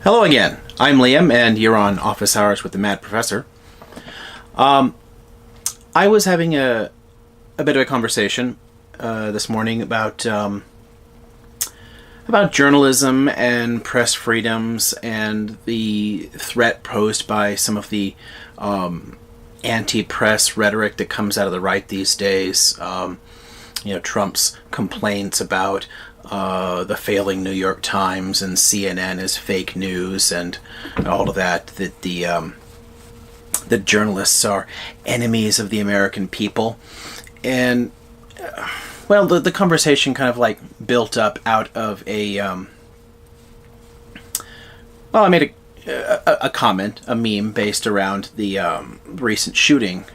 Hello again. I'm Liam, and you're on Office Hours with the Mad Professor. I was having a bit of a conversation this morning about journalism and press freedoms and the threat posed by some of the anti-press rhetoric that comes out of the right these days. Trump's complaints about the failing New York Times and CNN as fake news and all of that, that the journalists are enemies of the American people. And, the conversation kind of like built up out of I made a comment, a meme based around the recent shooting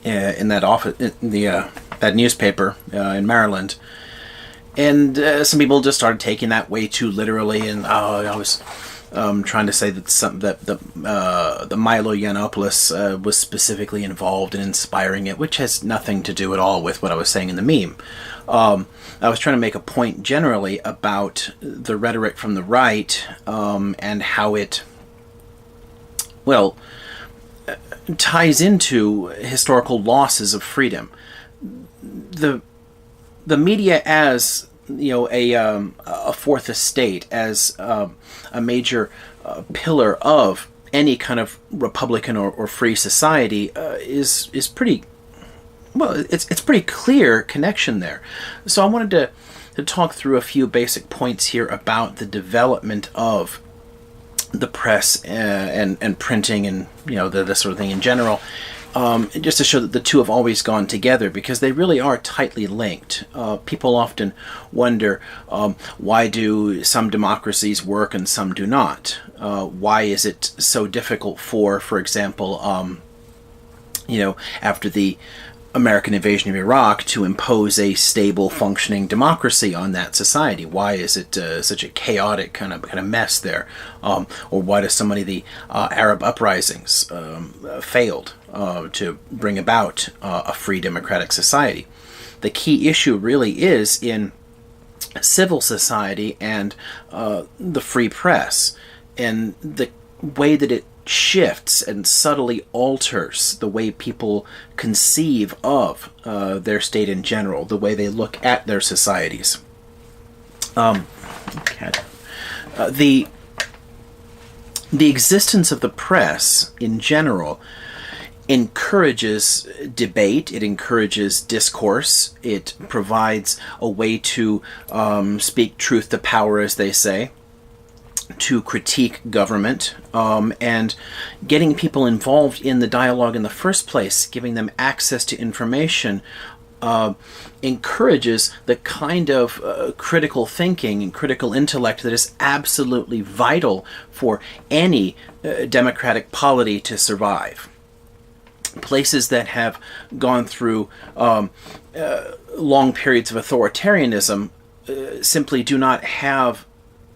in that office, in that newspaper in Maryland, and some people just started taking that way too literally. And I was trying to say that the Milo Yiannopoulos was specifically involved in inspiring it, which has nothing to do at all with what I was saying in the meme. I was trying to make a point generally about the rhetoric from the right and how it, ties into historical losses of freedom. The media as a fourth estate, as a major pillar of any kind of republican or free society is pretty it's pretty clear connection there. So I wanted to talk through a few basic points here about the development of the press and printing and the sort of thing in general, just to show that the two have always gone together, because they really are tightly linked. People often wonder, why do some democracies work and some do not? Why is it so difficult for example, after the American invasion of Iraq, to impose a stable, functioning democracy on that society? Why is it such a chaotic kind of mess there? Or why do so many of the Arab uprisings failed to bring about a free democratic society? The key issue really is in civil society and the free press, and the way that it shifts and subtly alters the way people conceive of their state in general, the way they look at their societies. The existence of the press in general encourages debate, it encourages discourse, it provides a way to speak truth to power, as they say, to critique government, and getting people involved in the dialogue in the first place, giving them access to information, encourages the kind of critical thinking and critical intellect that is absolutely vital for any democratic polity to survive. Places that have gone through long periods of authoritarianism simply do not have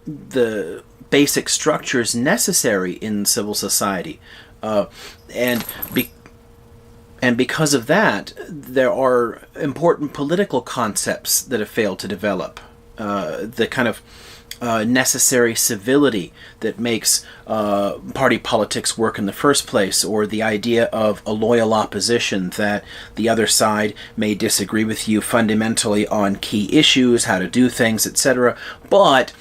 the basic structures necessary in civil society, and because of that, there are important political concepts that have failed to develop. The kind of necessary civility that makes party politics work in the first place, or the idea of a loyal opposition, that the other side may disagree with you fundamentally on key issues, how to do things, etc., but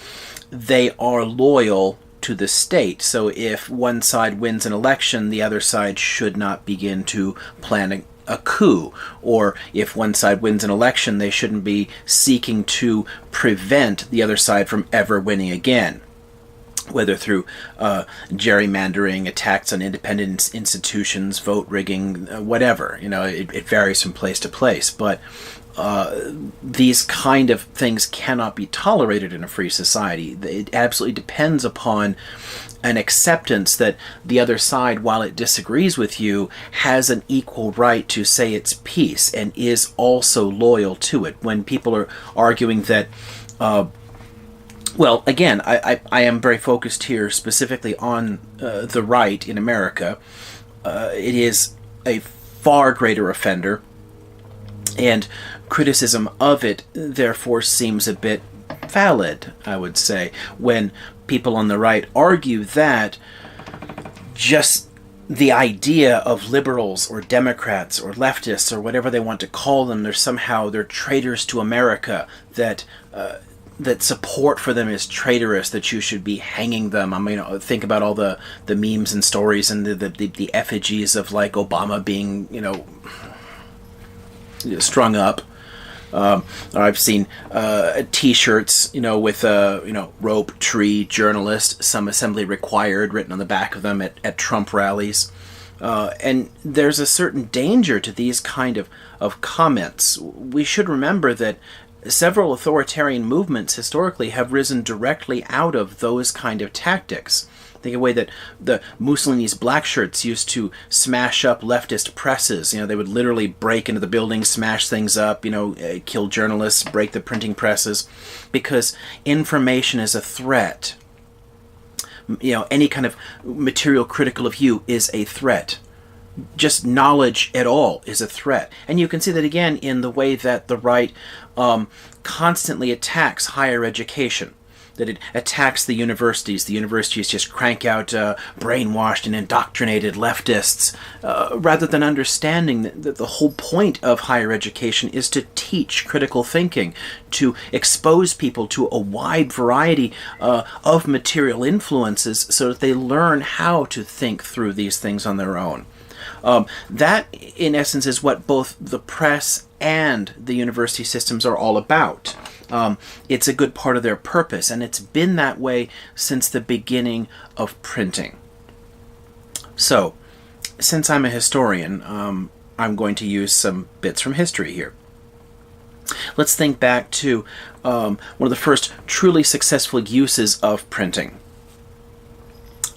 they are loyal to the state. So if one side wins an election, the other side should not begin to plan a coup. Or if one side wins an election, they shouldn't be seeking to prevent the other side from ever winning again, whether through gerrymandering, attacks on independent institutions, vote rigging, whatever. It varies from place to place, but these kind of things cannot be tolerated in a free society. It absolutely depends upon an acceptance that the other side, while it disagrees with you, has an equal right to say its piece and is also loyal to it. When people are arguing that, again, I am very focused here specifically on the right in America. It is a far greater offender, and criticism of it therefore seems a bit invalid, I would say, when people on the right argue that just the idea of liberals or Democrats or leftists or whatever they want to call them, they're traitors to America, that support for them is traitorous, that you should be hanging them. I mean, think about all the memes and stories and the effigies of like Obama being, strung up. I've seen T-shirts, with rope, tree, journalist, some assembly required written on the back of them at Trump rallies. And there's a certain danger to these kind of comments. We should remember that several authoritarian movements historically have risen directly out of those kind of tactics. Think of the way that the Mussolini's black shirts used to smash up leftist presses. They would literally break into the building, smash things up, kill journalists, break the printing presses, because information is a threat. Any kind of material critical of you is a threat. Just knowledge at all is a threat. And you can see that again in the way that the right constantly attacks higher education. That it attacks the universities. The universities just crank out brainwashed and indoctrinated leftists, rather than understanding that the whole point of higher education is to teach critical thinking, to expose people to a wide variety of material influences so that they learn how to think through these things on their own. That, in essence, is what both the press and the university systems are all about. It's a good part of their purpose, and it's been that way since the beginning of printing. So, since I'm a historian, I'm going to use some bits from history here. Let's think back to one of the first truly successful uses of printing.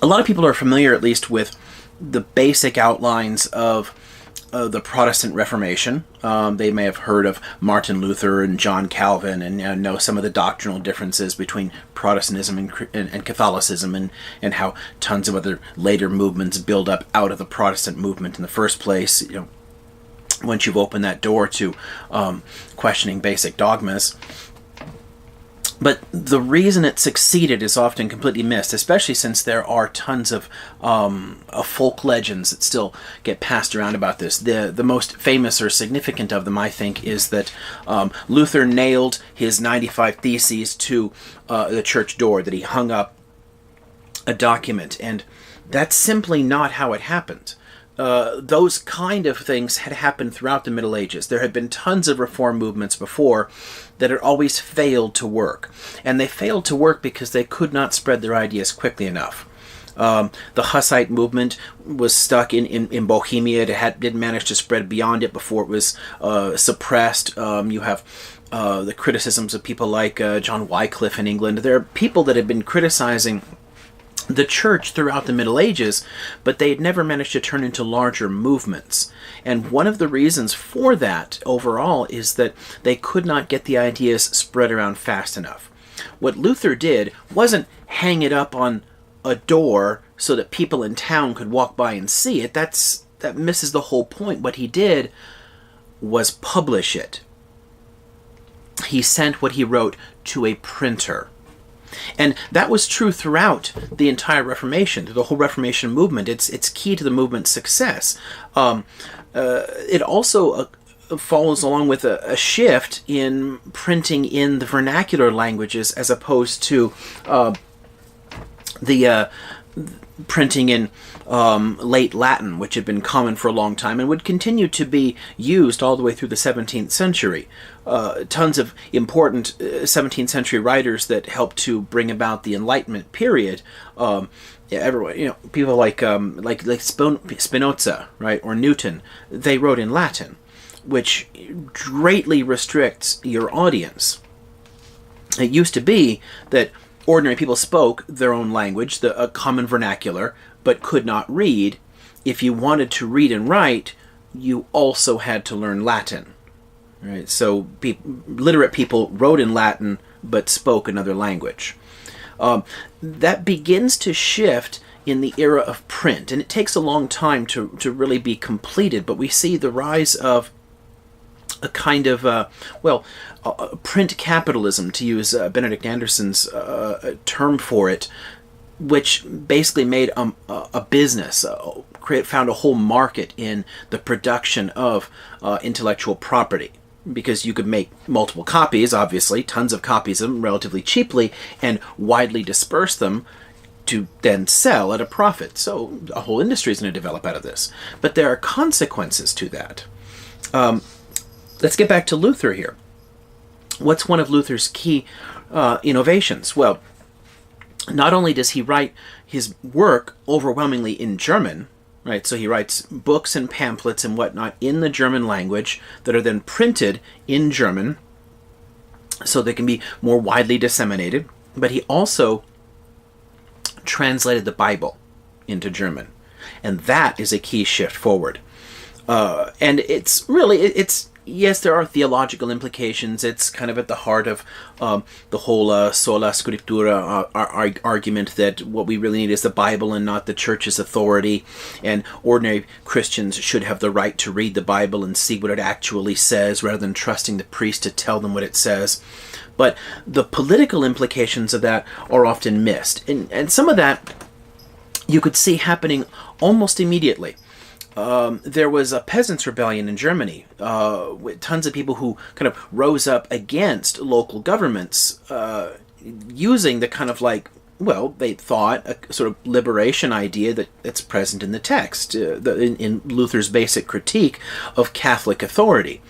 A lot of people are familiar, at least, with the basic outlines of the Protestant Reformation. They may have heard of Martin Luther and John Calvin and know some of the doctrinal differences between Protestantism and Catholicism, and how tons of other later movements build up out of the Protestant movement in the first place. Once you've opened that door to questioning basic dogmas. But the reason it succeeded is often completely missed, especially since there are tons of folk legends that still get passed around about this. The most famous or significant of them, I think, is that Luther nailed his 95 Theses to the church door, that he hung up a document, and that's simply not how it happened. Those kind of things had happened throughout the Middle Ages. There had been tons of reform movements before that had always failed to work. And they failed to work because they could not spread their ideas quickly enough. The Hussite movement was stuck in Bohemia. It didn't manage to spread beyond it before it was suppressed. You have the criticisms of people like John Wycliffe in England. There are people that have been criticizing the church throughout the Middle Ages, but they had never managed to turn into larger movements. And one of the reasons for that overall is that they could not get the ideas spread around fast enough. What Luther did wasn't hang it up on a door so that people in town could walk by and see it. That misses the whole point. What he did was publish it. He sent what he wrote to a printer. And that was true throughout the entire Reformation, the whole Reformation movement. It's key to the movement's success. It also follows along with a shift in printing in the vernacular languages as opposed to the printing in late Latin, which had been common for a long time and would continue to be used all the way through the 17th century. Tons of important 17th century writers that helped to bring about the Enlightenment period. Everyone, people like Spinoza, right, or Newton, they wrote in Latin, which greatly restricts your audience. It used to be that ordinary people spoke their own language, a common vernacular, but could not read. If you wanted to read and write, you also had to learn Latin. Right? So literate people wrote in Latin, but spoke another language. That begins to shift in the era of print, and it takes a long time to really be completed, but we see the rise of a kind of, print capitalism, to use Benedict Anderson's term for it, which basically made a business, found a whole market in the production of intellectual property. Because you could make multiple copies, obviously, tons of copies of them relatively cheaply, and widely disperse them to then sell at a profit. So a whole industry is going to develop out of this. But there are consequences to that. Let's get back to Luther here. What's one of Luther's key innovations? Well, not only does he write his work overwhelmingly in German, right? So he writes books and pamphlets and whatnot in the German language that are then printed in German so they can be more widely disseminated. But he also translated the Bible into German. And that is a key shift forward. And it's really, yes, there are theological implications. It's kind of at the heart of the whole sola scriptura argument that what we really need is the Bible and not the church's authority. And ordinary Christians should have the right to read the Bible and see what it actually says rather than trusting the priest to tell them what it says. But the political implications of that are often missed. And some of that you could see happening almost immediately. There was a peasants' rebellion in Germany with tons of people who kind of rose up against local governments using the kind of they thought a sort of liberation idea that's present in the text, in Luther's basic critique of Catholic authority.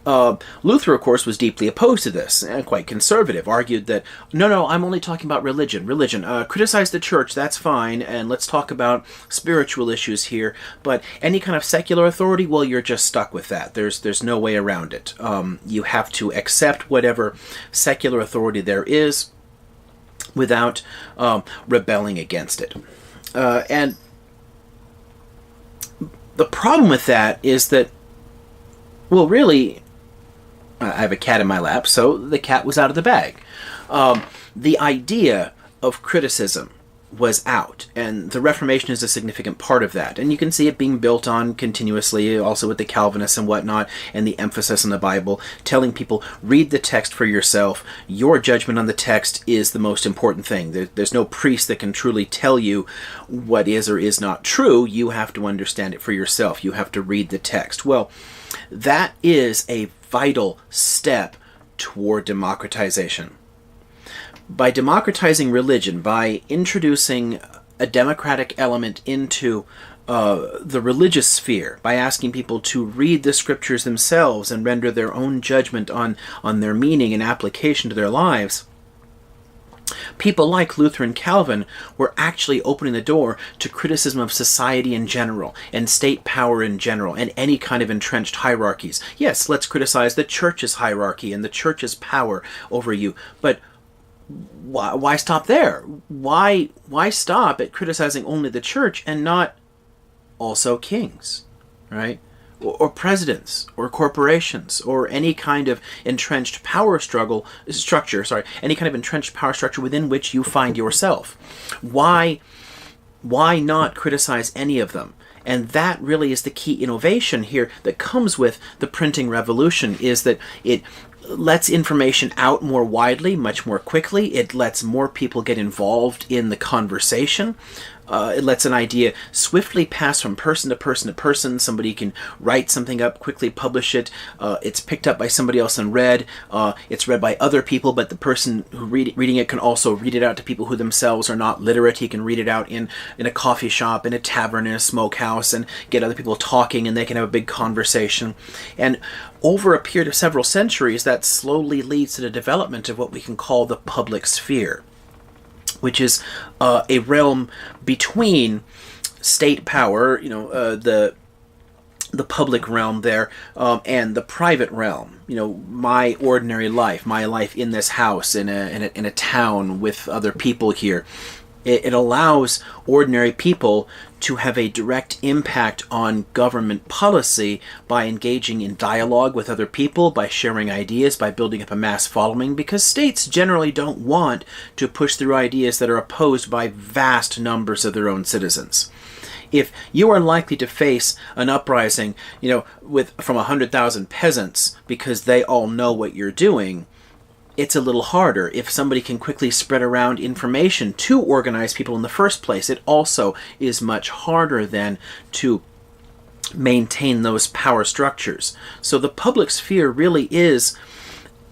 Luther, of course, was deeply opposed to this and quite conservative, argued that, no, I'm only talking about religion. Criticize the church, that's fine, and let's talk about spiritual issues here, but any kind of secular authority, well, you're just stuck with that. There's no way around it. You have to accept whatever secular authority there is without rebelling against it. And the problem with that is that, well, really, I have a cat in my lap, so the cat was out of the bag. The idea of criticism was out, and the Reformation is a significant part of that. And you can see it being built on continuously, also with the Calvinists and whatnot, and the emphasis on the Bible, telling people, read the text for yourself. Your judgment on the text is the most important thing. There's no priest that can truly tell you what is or is not true. You have to understand it for yourself. You have to read the text. Well, that is a vital step toward democratization. By democratizing religion, by introducing a democratic element into the religious sphere, by asking people to read the scriptures themselves and render their own judgment on their meaning and application to their lives, people like Luther and Calvin were actually opening the door to criticism of society in general, and state power in general, and any kind of entrenched hierarchies. Yes, let's criticize the church's hierarchy and the church's power over you, but why stop there? Why stop at criticizing only the church and not also kings, right? Or presidents, or corporations, or any kind of entrenched power structure, any kind of entrenched power structure within which you find yourself. Why not criticize any of them? And that really is the key innovation here that comes with the printing revolution, is that it lets information out more widely, much more quickly. It lets more people get involved in the conversation. It lets an idea swiftly pass from person to person to person. Somebody can write something up, quickly publish it. It's picked up by somebody else and read. It's read by other people, but the person who reading it can also read it out to people who themselves are not literate. He can read it out in a coffee shop, in a tavern, in a smokehouse, and get other people talking, and they can have a big conversation. And over a period of several centuries, that slowly leads to the development of what we can call the public sphere, which is a realm between state power, the public realm there, and the private realm. My ordinary life, my life in this house, in a town with other people here. It allows ordinary people to have a direct impact on government policy by engaging in dialogue with other people, by sharing ideas, by building up a mass following, because states generally don't want to push through ideas that are opposed by vast numbers of their own citizens. If you are likely to face an uprising, from 100,000 peasants because they all know what you're doing, it's a little harder. If somebody can quickly spread around information to organize people in the first place, it also is much harder then to maintain those power structures. So the public sphere really is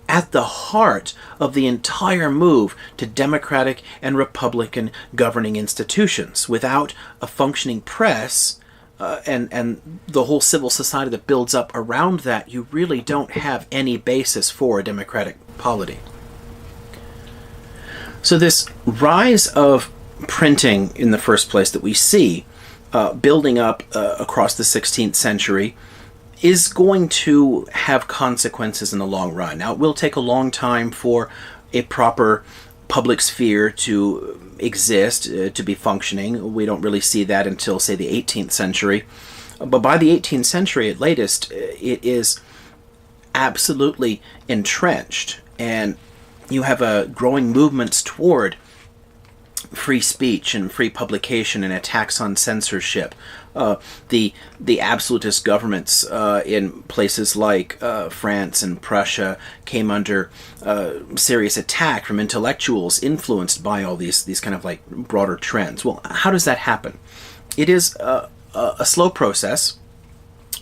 at the heart of the entire move to democratic and republican governing institutions. Without a functioning press and the whole civil society that builds up around that, you really don't have any basis for a democratic polity. So this rise of printing in the first place that we see building up across the 16th century is going to have consequences in the long run. Now, it will take a long time for a proper public sphere to exist, to be functioning. We don't really see that until, say, the 18th century. But by the 18th century, at latest, it is absolutely entrenched. And you have growing movements toward free speech and free publication and attacks on censorship. The absolutist governments in places like France and Prussia came under serious attack from intellectuals influenced by all these kind of like broader trends. Well, how does that happen? It is a slow process.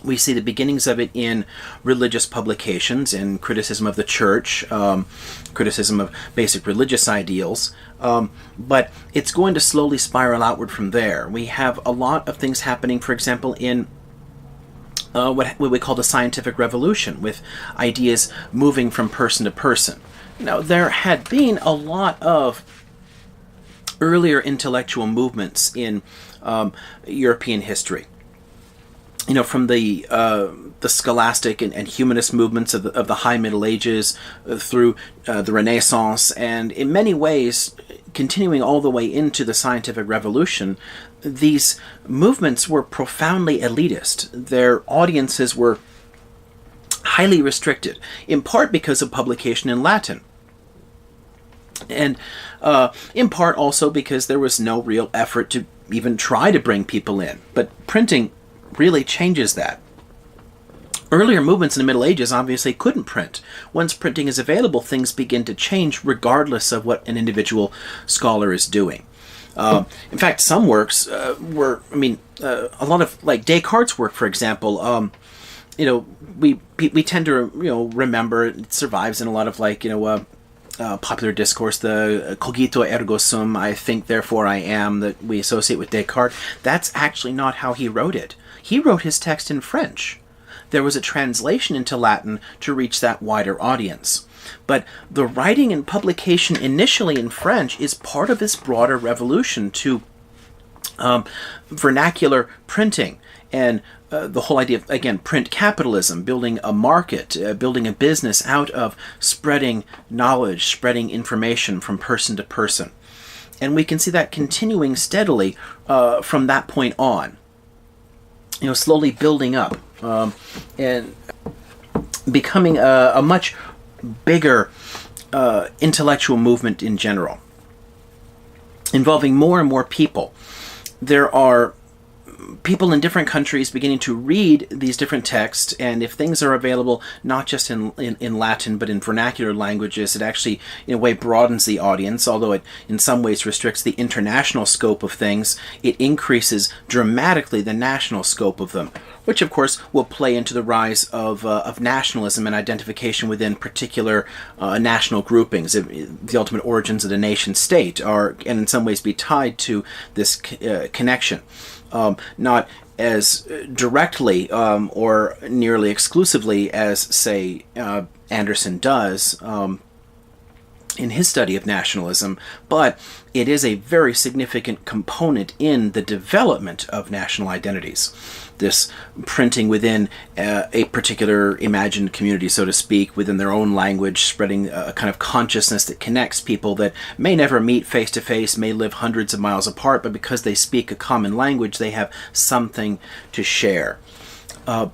We see the beginnings of it in religious publications and criticism of the church, criticism of basic religious ideals, but it's going to slowly spiral outward from there. We have a lot of things happening, for example, in what we call the scientific revolution, with ideas moving from person to person. Now, there had been a lot of earlier intellectual movements in European history. From the scholastic and humanist movements of the High Middle Ages through the Renaissance, and in many ways continuing all the way into the scientific revolution, these movements were profoundly elitist. Their audiences were highly restricted, in part because of publication in Latin, and in part also because there was no real effort to even try to bring people in. But printing really changes that. Earlier movements in the Middle Ages obviously couldn't print. Once printing is available, things begin to change regardless of what an individual scholar is doing. In fact, some works a lot of, like Descartes' work, for example, we tend to, remember, it survives in a lot of, popular discourse, the cogito ergo sum, I think therefore I am, that we associate with Descartes. That's actually not how he wrote it. He wrote his text in French. There was a translation into Latin to reach that wider audience. But the writing and publication initially in French is part of this broader revolution to vernacular printing and the whole idea of, again, print capitalism, building a market, building a business out of spreading knowledge, spreading information from person to person. And we can see that continuing steadily from that point on. Slowly building up and becoming a much bigger intellectual movement in general, involving more and more people. There are people in different countries beginning to read these different texts, and if things are available not just in Latin but in vernacular languages, it actually in a way broadens the audience. Although it in some ways restricts the international scope of things, it increases dramatically the national scope of them, which of course will play into the rise of nationalism and identification within particular national groupings. The ultimate origins of the nation state are, and in some ways, be tied to this connection. Not as directly or nearly exclusively as, say, Anderson does in his study of nationalism, but it is a very significant component in the development of national identities. This printing within a particular imagined community, so to speak, within their own language, spreading a kind of consciousness that connects people that may never meet face to face, may live hundreds of miles apart, but because they speak a common language, they have something to share. But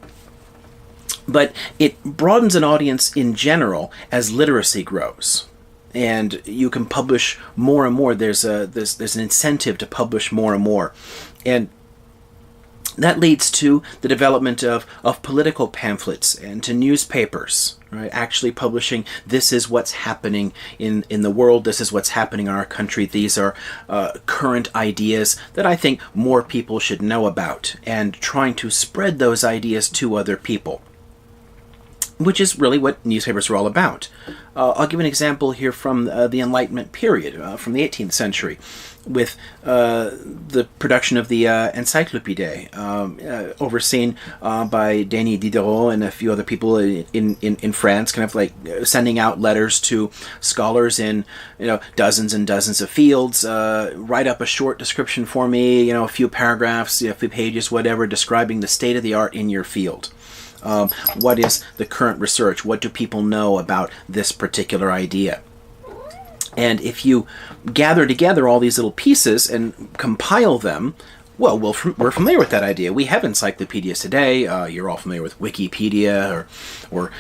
it broadens an audience in general as literacy grows. And you can publish more and more. There's an incentive to publish more and more. And That leads to the development of political pamphlets and to newspapers, right? Actually publishing, this is what's happening in the world, this is what's happening in our country, these are current ideas that I think more people should know about, and trying to spread those ideas to other people, which is really what newspapers are all about. I'll give an example here from the Enlightenment period, from the 18th century, with the production of the Encyclopédie, overseen by Denis Diderot and a few other people in France, kind of like sending out letters to scholars in dozens and dozens of fields. Write up a short description for me, a few paragraphs, a few pages, whatever, describing the state of the art in your field. What is the current research? What do people know about this particular idea? And if you gather together all these little pieces and compile them, well, we're familiar with that idea. We have encyclopedias today. You're all familiar with Wikipedia or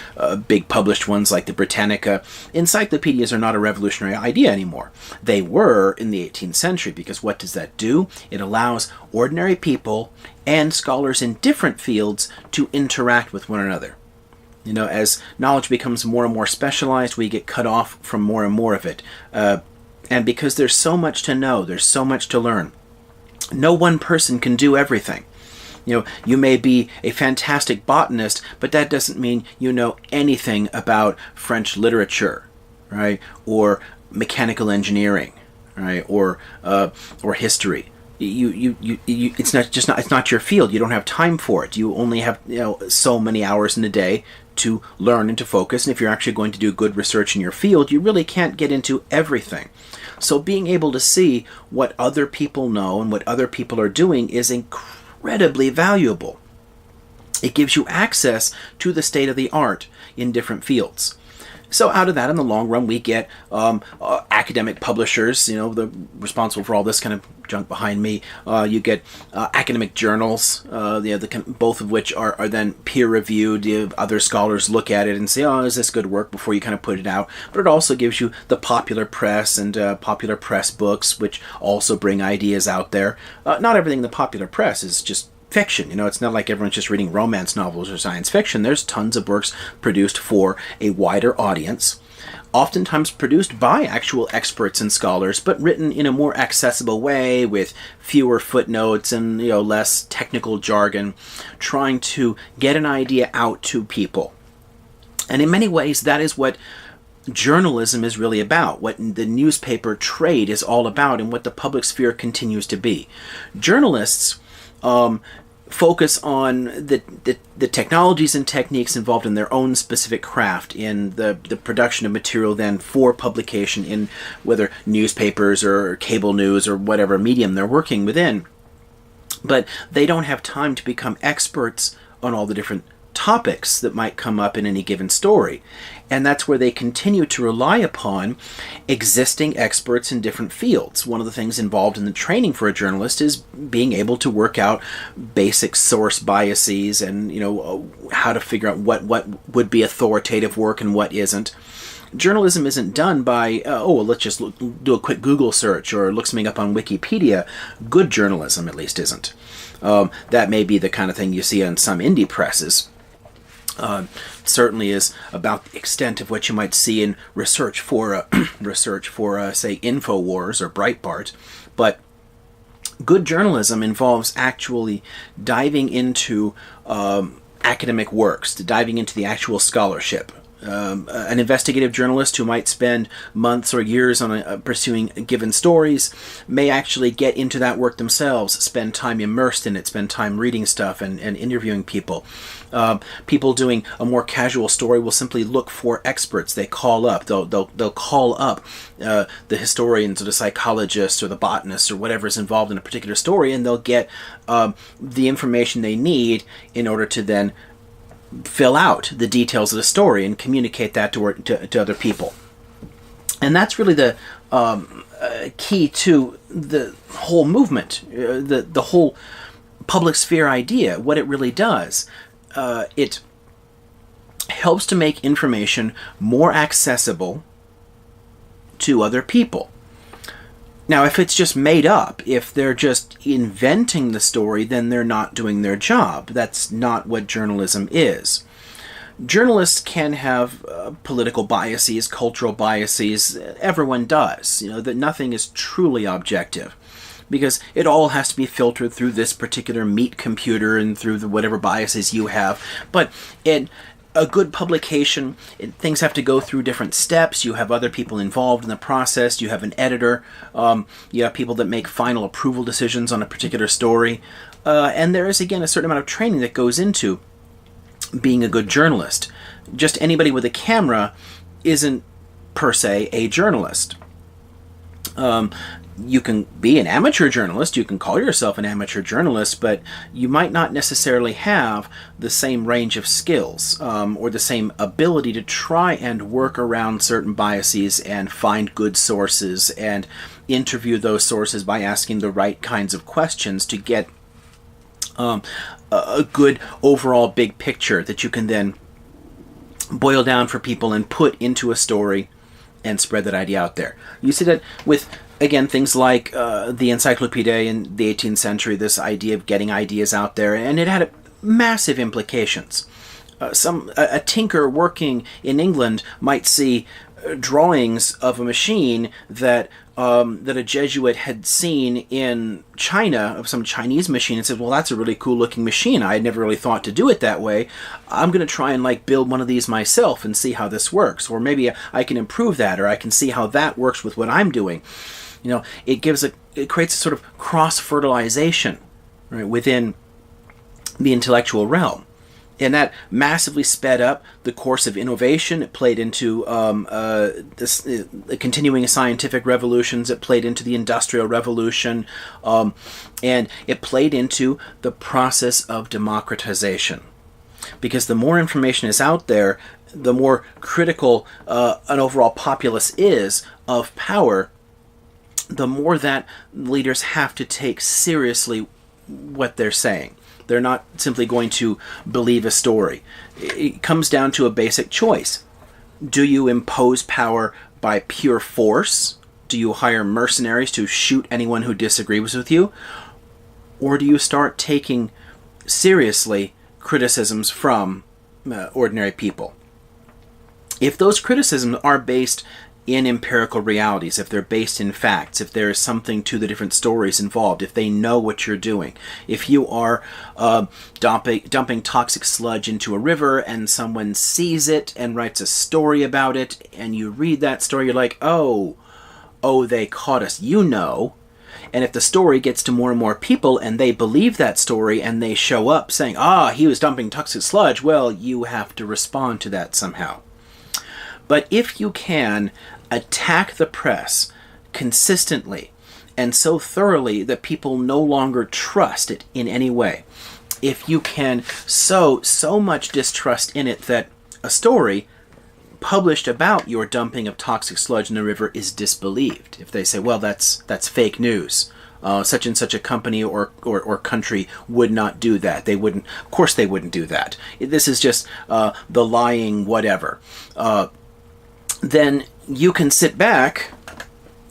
big published ones like the Britannica. Encyclopedias are not a revolutionary idea anymore. They were in the 18th century, because what does that do? It allows ordinary people and scholars in different fields to interact with one another. As knowledge becomes more and more specialized, we get cut off from more and more of it. And because there's so much to know, there's so much to learn, no one person can do everything. You may be a fantastic botanist, but that doesn't mean you know anything about French literature, right? Or mechanical engineering, right? Or history. It's not your field. You don't have time for it. You only have so many hours in a day to learn and to focus. And if you're actually going to do good research in your field, you really can't get into everything. So being able to see what other people know and what other people are doing is incredibly valuable. It gives you access to the state of the art in different fields. So out of that, in the long run, we get academic publishers, the responsible for all this kind of junk behind me. You get academic journals, both of which are then peer-reviewed. Other scholars look at it and say, oh, is this good work, before you kind of put it out. But it also gives you the popular press and popular press books, which also bring ideas out there. Not everything in the popular press is just fiction. It's not like everyone's just reading romance novels or science fiction. There's tons of works produced for a wider audience, oftentimes produced by actual experts and scholars, but written in a more accessible way with fewer footnotes and less technical jargon, trying to get an idea out to people. And in many ways, that is what journalism is really about, what the newspaper trade is all about, and what the public sphere continues to be. Journalists focus on the technologies and techniques involved in their own specific craft, in the production of material then for publication in whether newspapers or cable news or whatever medium they're working within. But they don't have time to become experts on all the different topics that might come up in any given story. And that's where they continue to rely upon existing experts in different fields. One of the things involved in the training for a journalist is being able to work out basic source biases and how to figure out what would be authoritative work and what isn't. Journalism isn't done by, let's just do a quick Google search or look something up on Wikipedia. Good journalism, at least, isn't. That may be the kind of thing you see on some indie presses. Certainly is about the extent of what you might see in research for say InfoWars or Breitbart. But good journalism involves actually diving into academic works, diving into the actual scholarship. An investigative journalist who might spend months or years on pursuing given stories may actually get into that work themselves, spend time immersed in it, spend time reading stuff and interviewing people. People doing a more casual story will simply look for experts. They call up. They'll call up the historians or the psychologists or the botanists or whatever is involved in a particular story, and they'll get the information they need in order to then fill out the details of the story and communicate that to other people. And that's really the key to the whole movement, the whole public sphere idea. What it really does, it helps to make information more accessible to other people. Now, if it's just made up, if they're just inventing the story, then they're not doing their job. That's not what journalism is. Journalists can have political biases, cultural biases. Everyone does. That nothing is truly objective, because it all has to be filtered through this particular meat computer and through whatever biases you have. But in a good publication, things have to go through different steps. You have other people involved in the process. You have an editor. You have people that make final approval decisions on a particular story. And there is, again, a certain amount of training that goes into being a good journalist. Just anybody with a camera isn't, per se, a journalist. You can be an amateur journalist, you can call yourself an amateur journalist, but you might not necessarily have the same range of skills or the same ability to try and work around certain biases and find good sources and interview those sources by asking the right kinds of questions to get a good overall big picture that you can then boil down for people and put into a story and spread that idea out there. You see that with, again, things like the Encyclopedia in the 18th century, this idea of getting ideas out there, and it had massive implications. A tinker working in England might see drawings of a machine that a Jesuit had seen in China, of some Chinese machine, and said, well, that's a really cool looking machine. I had never really thought to do it that way. I'm going to try and build one of these myself and see how this works. Or maybe I can improve that, or I can see how that works with what I'm doing. It creates a sort of cross-fertilization, right, within the intellectual realm. And that massively sped up the course of innovation. It played into the continuing scientific revolutions. It played into the Industrial Revolution. And it played into the process of democratization. Because the more information is out there, the more critical an overall populace is of power, the more that leaders have to take seriously what they're saying. They're not simply going to believe a story. It comes down to a basic choice. Do you impose power by pure force? Do you hire mercenaries to shoot anyone who disagrees with you? Or do you start taking seriously criticisms from ordinary people? If those criticisms are based in empirical realities, if they're based in facts, if there is something to the different stories involved, if they know what you're doing, if you are dumping toxic sludge into a river and someone sees it and writes a story about it, and you read that story, you're like, oh, they caught us, And if the story gets to more and more people and they believe that story and they show up saying, he was dumping toxic sludge, well, you have to respond to that somehow. But if you can attack the press consistently and so thoroughly that people no longer trust it in any way, if you can sow so much distrust in it that a story published about your dumping of toxic sludge in the river is disbelieved, if they say, well, that's fake news, such and such a company or country would not do that. They wouldn't. Of course they wouldn't do that. This is just the lying whatever. Then you can sit back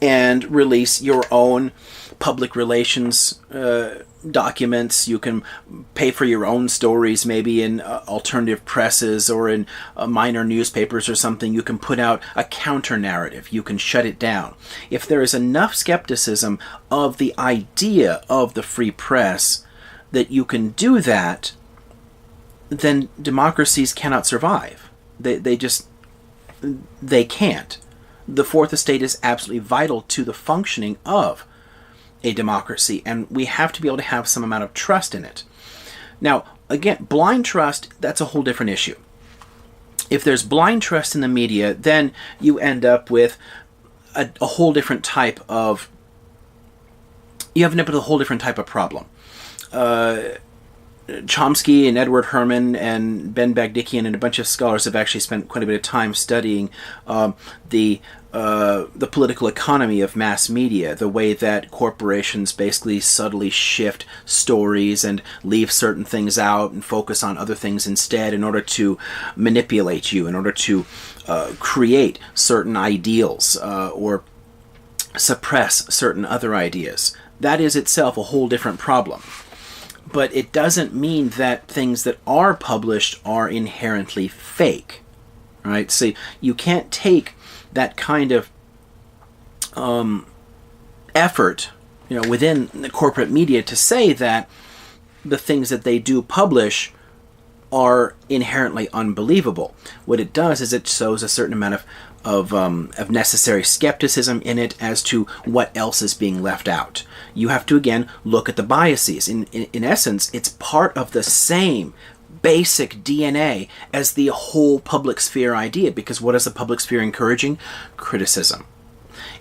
and release your own public relations documents. You can pay for your own stories, maybe in alternative presses or in minor newspapers or something. You can put out a counter-narrative. You can shut it down. If there is enough skepticism of the idea of the free press that you can do that, then democracies cannot survive. They can't. The fourth estate is absolutely vital to the functioning of a democracy, and we have to be able to have some amount of trust in it. Now, again, blind trust, that's a whole different issue. If there's blind trust in the media, then you end up with a whole different type of problem. Chomsky and Edward Herman and Ben Bagdikian and a bunch of scholars have actually spent quite a bit of time studying the political economy of mass media, the way that corporations basically subtly shift stories and leave certain things out and focus on other things instead in order to manipulate you, in order to create certain ideals or suppress certain other ideas. That is itself a whole different problem. But it doesn't mean that things that are published are inherently fake, right? So you can't take that kind of effort, within the corporate media to say that the things that they do publish are inherently unbelievable. What it does is it shows a certain amount of necessary skepticism in it as to what else is being left out. You have to, again, look at the biases. In essence, it's part of the same basic DNA as the whole public sphere idea, because what is the public sphere encouraging? Criticism.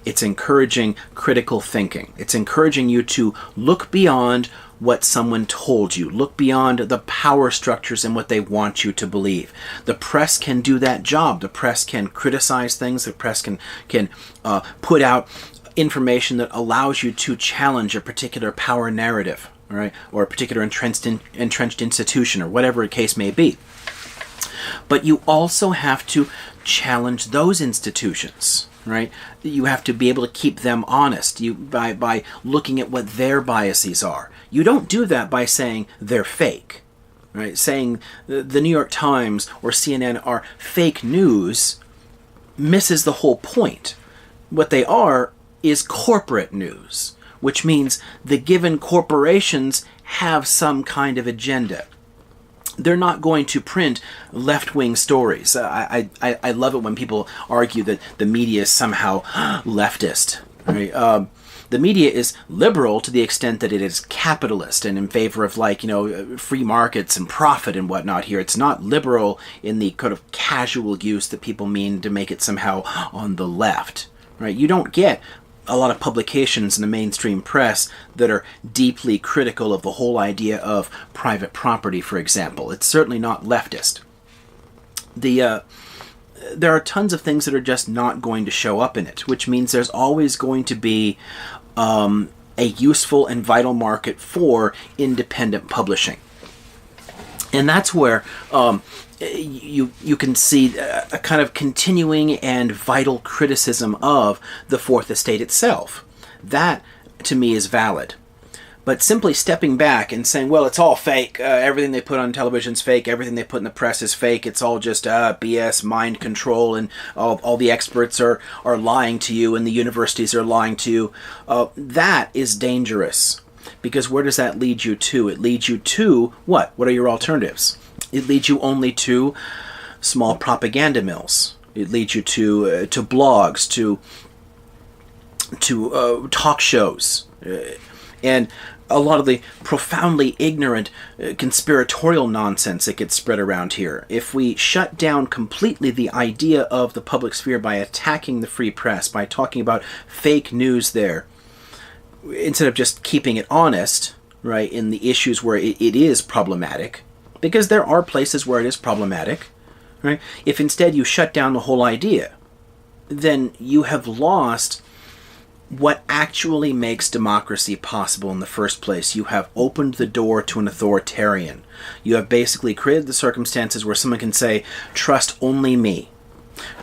It's encouraging critical thinking. It's encouraging you to look beyond what someone told you. Look beyond the power structures and what they want you to believe. The press can do that job. The press can criticize things. The press can put out information that allows you to challenge a particular power narrative, right, or a particular entrenched institution, or whatever the case may be. But you also have to challenge those institutions, right? You have to be able to keep them honest by looking at what their biases are. You don't do that by saying they're fake, right? Saying the New York Times or CNN are fake news misses the whole point. What they are is corporate news, which means the given corporations have some kind of agenda. They're not going to print left-wing stories. I love it when people argue that the media is somehow leftist. Right? The media is liberal to the extent that it is capitalist and in favor of, free markets and profit and whatnot here. It's not liberal in the kind of casual use that people mean to make it somehow on the left. Right? You don't get a lot of publications in the mainstream press that are deeply critical of the whole idea of private property, for example. It's certainly not leftist. There are tons of things that are just not going to show up in it, which means there's always going to be a useful and vital market for independent publishing. And that's where you can see a kind of continuing and vital criticism of the Fourth Estate itself. That, to me, is valid. But simply stepping back and saying, well, it's all fake, everything they put on television is fake, everything they put in the press is fake, it's all just BS, mind control, and all the experts are lying to you, and the universities are lying to you, that is dangerous. Because where does that lead you to? It leads you to what? What are your alternatives? It leads you only to small propaganda mills. It leads you to blogs, to talk shows, and a lot of the profoundly ignorant conspiratorial nonsense that gets spread around here. If we shut down completely the idea of the public sphere by attacking the free press, by talking about fake news there, instead of just keeping it honest, right, in the issues where it is problematic, because there are places where it is problematic, right? If instead you shut down the whole idea, then you have lost what actually makes democracy possible in the first place. You have opened the door to an authoritarian. You have basically created the circumstances where someone can say, trust only me.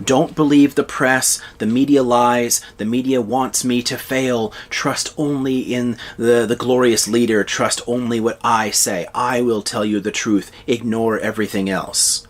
Don't believe the press, the media lies, the media wants me to fail, trust only in the glorious leader, trust only what I say, I will tell you the truth, ignore everything else.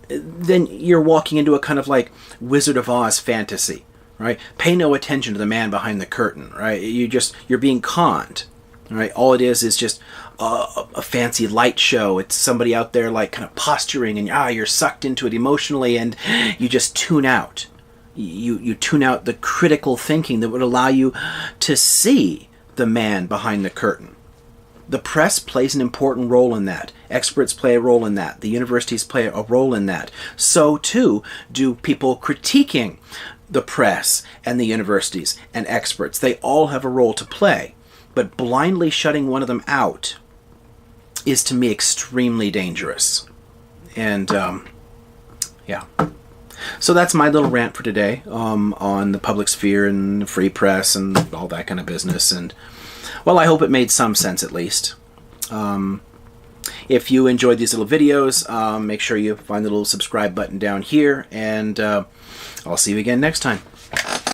Then you're walking into a kind of like Wizard of Oz fantasy, right? Pay no attention to the man behind the curtain, right? You're being conned, right? All it is just a fancy light show. It's somebody out there like kind of posturing, and you're sucked into it emotionally, and you just tune out. You tune out the critical thinking that would allow you to see the man behind the curtain. The press plays an important role in that. Experts play a role in that. The universities play a role in that. So too do people critiquing the press and the universities and experts. They all have a role to play. But blindly shutting one of them out is, to me, extremely dangerous. And, yeah. So that's my little rant for today on the public sphere and the free press and all that kind of business. And, well, I hope it made some sense at least. If you enjoyed these little videos, make sure you find the little subscribe button down here. And I'll see you again next time.